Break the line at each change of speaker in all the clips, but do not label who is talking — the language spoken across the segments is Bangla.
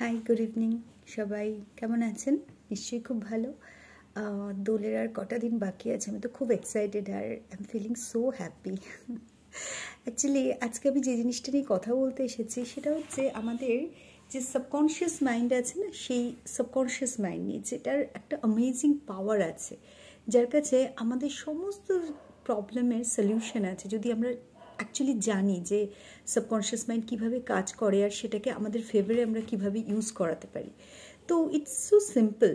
হাই, গুড ইভিনিং সবাই। কেমন আছেন? নিশ্চয়ই খুব ভালো। দোলের আর কটা দিন বাকি আছে, আমি তো খুব এক্সাইটেড আর I am feeling so happy. Actually আজকে আমি যে জিনিসটা নিয়ে কথা বলতে এসেছি সেটা হচ্ছে আমাদের যে সাবকনশিয়াস মাইন্ড আছে না, সেই সাবকনশিয়াস মাইন্ড নিয়ে যেটার একটা অ্যামেজিং পাওয়ার আছে, যার কাছে আমাদের সমস্ত প্রবলেমের সলিউশন আছে যদি আমরা অ্যাকচুয়ালি জানি যে সাবকনশিয়াস মাইন্ড কীভাবে কাজ করে আর সেটাকে আমাদের ফেভারে আমরা কীভাবে ইউজ করাতে পারি। তো ইটস সো সিম্পল।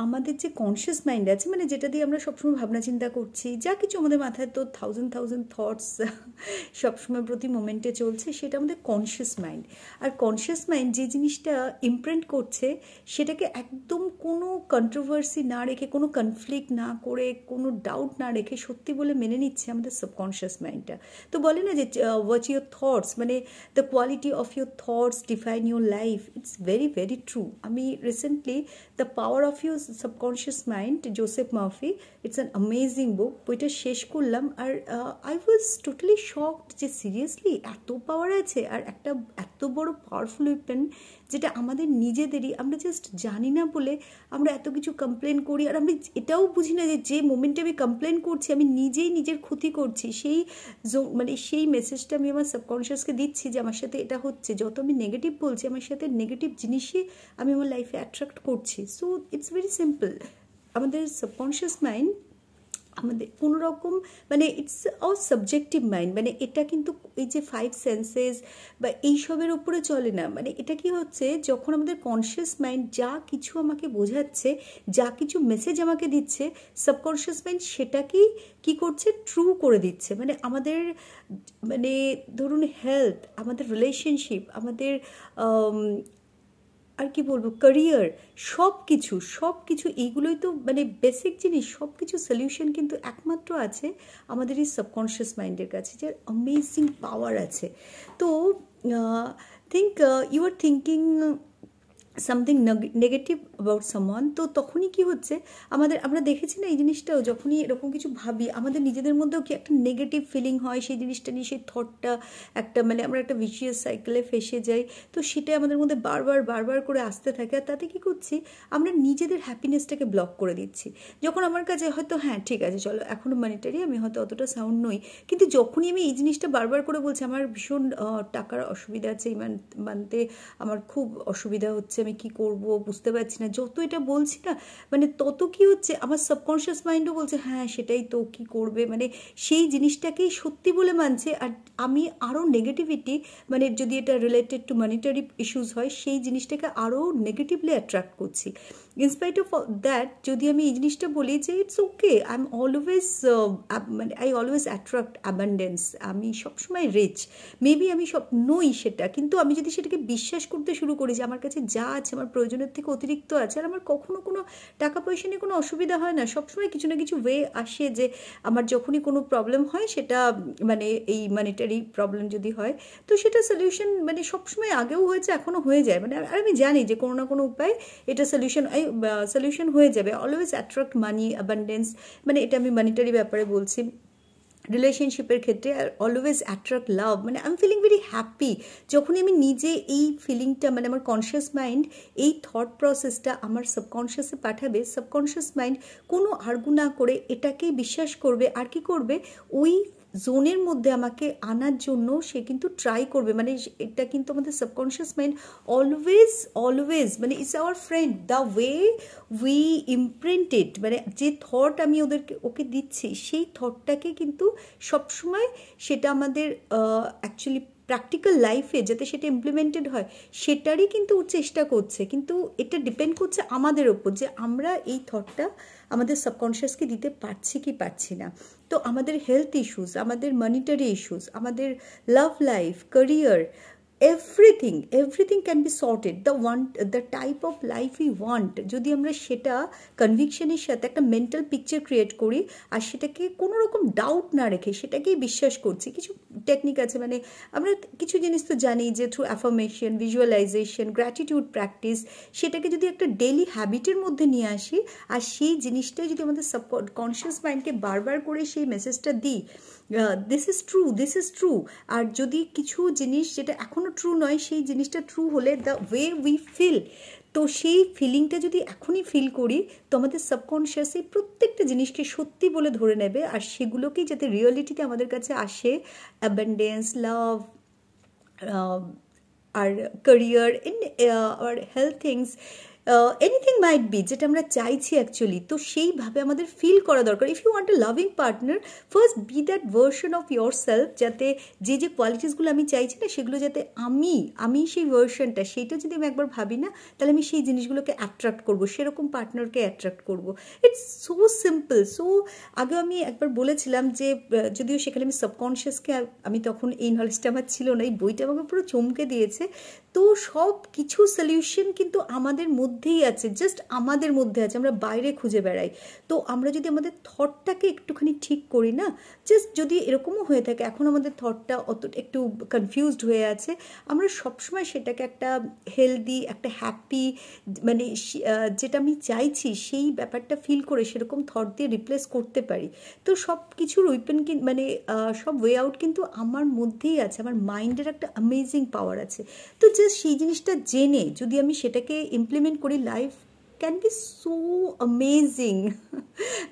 আমাদের যে কনসিয়াস মাইন্ড আছে, মানে যেটা দিয়ে আমরা সবসময় ভাবনা চিন্তা করছি, যা কিছু আমাদের মাথায় তো থাউজেন্ড থটস সবসময় প্রতি মোমেন্টে চলছে, সেটা আমাদের কনসিয়াস মাইন্ড। আর কনসিয়াস মাইন্ড যে জিনিসটা ইমপ্রিন্ট করছে সেটাকে একদম কোনো কন্ট্রোভার্সি না রেখে, কোনো কনফ্লিক্ট না করে, কোনো ডাউট না রেখে সত্যি বলে মেনে নিচ্ছে আমাদের সাবকনশিয়াস মাইন্ডটা। তো বলে না যে হোয়াট ইউর থটস, মানে the quality of your thoughts define your life. It's very very true. আমি recently the power of your subconscious mind, Joseph Murphy, it's an amazing book, বইটা শেষ করলাম আর আই ওয়াজ টোটালি শকড যে সিরিয়াসলি এত পাওয়ার আছে আর একটা এত বড় পাওয়ারফুল ওয়েপেন যেটা আমাদের নিজেদেরই, আমরা জাস্ট জানি না বলে আমরা এত কিছু কমপ্লেন করি। আর আমি এটাও বুঝি না যে যে মোমেন্টে আমি কমপ্লেন করছি আমি নিজেই নিজের ক্ষতি করছি। মানে সেই মেসেজটা আমি আমার সাবকনশিয়াসকে দিচ্ছি যে আমার সাথে এটা হচ্ছে। যত আমি নেগেটিভ বলছি আমার সাথে নেগেটিভ জিনিসই আমি আমার লাইফে অ্যাট্রাক্ট করছি। So it's very simple. আমাদের সাবকনশিয়াস মাইন্ড আমাদের কোনো রকম, মানে ইটস আওয়ার সাবজেক্টিভ মাইন্ড, মানে এটা কিন্তু এই যে 5 সেন্সেস বা এইসবের ওপরে চলে না। মানে এটা কি হচ্ছে, যখন আমাদের কনসিয়াস মাইন্ড যা কিছু আমাকে বোঝাচ্ছে, যা কিছু মেসেজ আমাকে দিচ্ছে, সাবকনসিয়াস মাইন্ড সেটাকেই কি করছে, ট্রু করে দিচ্ছে। মানে আমাদের, মানে ধরুন হেলথ, আমাদের রিলেশনশিপ, আমাদের আর কি বলবো, ক্যারিয়ার, সব কিছু এইগুলোই তো মানে বেসিক জিনিস। সব কিছু সলিউশন কিন্তু একমাত্র আছে আমাদের এই সাবকনশিয়াস মাইন্ডের কাছে, যার অ্যামেজিং পাওয়ার আছে। তো think you are thinking something negative about someone, তো তখনই কি হচ্ছে আমরা দেখেছি না এই জিনিসটাও, যখনই এরকম কিছু ভাবি আমাদের নিজেদের মধ্যেও কি একটা নেগেটিভ ফিলিং হয় সেই জিনিসটা নিয়ে, সেই থটটা একটা, মানে আমরা একটা ভিশিয়াস সাইকেলে ফেসে যাই। তো সেটাই আমাদের মধ্যে বারবার করে আসতে থাকে। আর তাতে কি করছি, আমরা নিজেদের হ্যাপিনেসটাকে ব্লক করে দিচ্ছি। যখন আমার কাছে হয়তো হ্যাঁ ঠিক আছে চলো এখনও মনিটারি, আমি হয়তো অতটা সাউন্ড নই, কিন্তু যখনই আমি এই জিনিসটা বারবার করে বলছি আমার ভীষণ টাকার অসুবিধা আছে, এই মানতে আমার খুব অসুবিধা হচ্ছে, আমি কি করব বুঝতে পারছি না, যত এটা বলছি না মানে তত কি হচ্ছে আমার সাবকনশিয়াস মাইন্ডও বলছে হ্যাঁ সেটাই তো, কি করবে, মানে সেই জিনিসটাকেই সত্যি বলে মানছে। আর আমি আরও নেগেটিভিটি, মানে যদি এটা রিলেটেড টু মনিটারি ইস্যুস হয় সেই জিনিসটাকে আরও নেগেটিভলি অ্যাট্রাক্ট করছি। ইনস্পাইট অফ দ্যাট যদি আমি এই জিনিসটা বলি যে it's okay, I am always, মানে আই অলওয়েজ অ্যাট্রাক্ট অ্যাবান্ডেন্স, আমি সবসময় রিচ, মেবি আমি সব নই সেটা, কিন্তু আমি যদি সেটাকে বিশ্বাস করতে শুরু করি যে আমার কাছে যা আছে আমার প্রয়োজনের থেকে অতিরিক্ত আছে, আর আমার কখনো কোনো টাকা পয়সা নিয়ে কোনো অসুবিধা হয় না, সবসময় কিছু না কিছু ওয়ে আসে যে আমার যখনই কোনো প্রবলেম হয় সেটা, মানে এই মনিটারি প্রবলেম যদি হয় তো সেটা সলিউশন, মানে সবসময় আগেও হয়েছে এখনও হয়ে যায়, মানে আর আমি জানি যে কোনো না কোনো উপায় এটা সলিউশন হয়ে যাবে। অলওয়েজ অ্যাট্রাক্ট মানি, অ্যাবান্ডেন্স, মানে এটা আমি মনিটারি ব্যাপারে বলছি। রিলেশনশিপের ক্ষেত্রে অলওয়েজ অ্যাট্রাক্ট লাভ, মানে I am feeling very happy যখনই আমি নিজে এই ফিলিংটা, মানে আমার কনসিয়াস মাইন্ড এই থট প্রসেসটা আমার সাবকনশিয়াসে পাঠাবে, সাবকনশিয়াস মাইন্ড কোনো আর্গু না করে এটাকেই বিশ্বাস করবে আর কি করবে, ওই জোনের মধ্যে আমাকে আনার জন্য সে কিন্তু ট্রাই করবে। মানে এটা কিন্তু আমাদের সাবকনশিয়াস মাইন্ড অলওয়েজ মানে it's our friend, the way we imprinted, মানে যে থট আমি ওকে দিচ্ছি সেই থটটাকে কিন্তু সবসময় সেটা আমাদের অ্যাকচুয়ালি প্র্যাকটিক্যাল লাইফে যাতে সেটা ইমপ্লিমেন্টেড হয় সেটারই কিন্তু চেষ্টা করছে। কিন্তু এটা ডিপেন্ড করছে আমাদের ওপর যে আমরা এই থটটা আমাদের সাবকনশিয়াসকে দিতে পারছি কি পারছি না। তো আমাদের হেলথ ইস্যুস, আমাদের মনিটারি ইস্যুস, আমাদের love life, career, everything can be sorted, the type of life we want, যদি আমরা সেটা কনভিকশনের সাথে একটা মেন্টাল পিকচার ক্রিয়েট করি আর সেটাকে কোনো রকম ডাউট না রেখে সেটাকেই বিশ্বাস করছি। কিছু টেকনিক আছে, মানে আমরা কিছু জিনিস তো জানি যে through affirmation, visualisation, gratitude practice, সেটাকে যদি একটা ডেইলি হ্যাবিটের মধ্যে নিয়ে আসি আর সেই জিনিসটাই যদি আমাদের সাবকনশিয়াস মাইন্ডকে বারবার করে সেই মেসেজটা দিই দিস ইজ ট্রু। আর যদি কিছু জিনিস যেটা এখনও ট্রু নয়, সেই জিনিসটা ট্রু হলে দ্য ওয়ে উই ফিল, তো সেই ফিলিংটা যদি এখনই ফিল করি, তো আমাদের সাবকনশিয়াসে প্রত্যেকটা জিনিসকে সত্যি বলে ধরে নেবে, আর সেগুলোকেই যাতে রিয়েলিটিতে আমাদের কাছে আসে, অ্যাবান্ডেন্স, লাভ, আর ক্যারিয়ার, ইন আর health things, anything might be, যেটা আমরা চাইছি অ্যাকচুয়ালি, তো সেইভাবে আমাদের ফিল করা দরকার। If you want a loving partner, first be that version of your self যে যে কোয়ালিটিসগুলো আমি চাইছি না, সেগুলো যাতে আমি সেই ভার্সনটা, সেইটা যদি আমি একবার ভাবি না, তাহলে আমি সেই জিনিসগুলোকে অ্যাট্রাক্ট করবো, সেরকম পার্টনারকে অ্যাট্রাক্ট করবো। It's so simple. সো আগেও আমি একবার বলেছিলাম যে, যদিও সেখানে আমি সাবকনশিয়াসকে, আমি তখন এই নলেজটা আমার ছিল না, এই বইটা আমাকে পুরো চমকে দিয়েছে। তো সব কিছু সলিউশন কিন্তু আমাদের মধ্যেই আছে, জাস্ট আমাদের মধ্যে আছে, আমরা বাইরে খুঁজে বেড়াই। তো আমরা যদি আমাদের থটটাকে একটুখানি ঠিক করি না, জাস্ট যদি এরকমও হয়ে থাকে এখন আমাদের থটটা একটু কনফিউজড হয়ে আছে, আমরা সবসময় সেটাকে একটা হেলদি, একটা হ্যাপি, মানে যেটা আমি চাইছি সেই ব্যাপারটা ফিল করে সেরকম থট দিয়ে রিপ্লেস করতে পারি। তো সব কিছুর উইপেন, মানে সব ওয়ে আউট কিন্তু আমার মধ্যেই আছে, আমার মাইন্ডের একটা অ্যামেজিং পাওয়ার আছে। তো জাস্ট সেই জিনিসটা জেনে যদি আমি সেটাকে ইমপ্লিমেন্ট করি, life can be so amazing,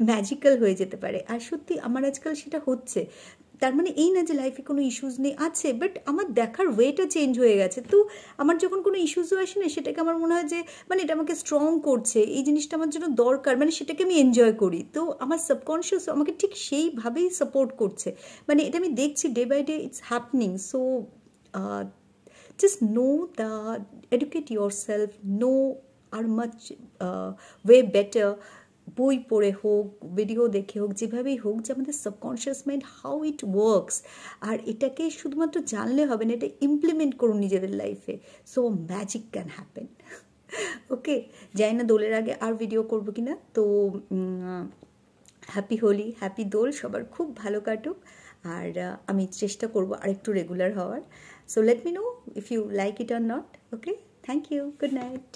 magical হয়ে যেতে পারে। আর সত্যি আমার আজকাল সেটা হচ্ছে। তার মানে এই না যে লাইফে কোনো ইস্যুস নেই, আছে, বাট আমার দেখার ওয়েটা চেঞ্জ হয়ে গেছে। তো আমার যখন কোনো ইস্যুসও আসে না, সেটাকে আমার মনে হয় যে মানে এটা আমাকে স্ট্রং করছে, এই জিনিসটা আমার জন্য দরকার, মানে সেটাকে আমি এনজয় করি। তো আমার সাবকনশিয়াস আমাকে ঠিক সেইভাবেই সাপোর্ট করছে, মানে এটা আমি দেখছি day by day it's happening. So just know the educate yourself, know আর মাচ ওয়ে বেটার, বই পড়ে হোক, ভিডিও দেখে হোক, যেভাবেই হোক, যে আমাদের subconscious mind how it works, আর এটাকে শুধুমাত্র জানলে হবে না, এটা ইমপ্লিমেন্ট করুন নিজেদের লাইফে, সো ম্যাজিক ক্যান হ্যাপেন। ওকে, যাই না দোলের আগে আর ভিডিও করবো কিনা। তো হ্যাপি হোলি, হ্যাপি দোল, সবার খুব ভালো কাটুক। আর আমি চেষ্টা করবো আরেকটু রেগুলার হওয়ার। So let me know if you like it or not. Okay, thank you. Good night.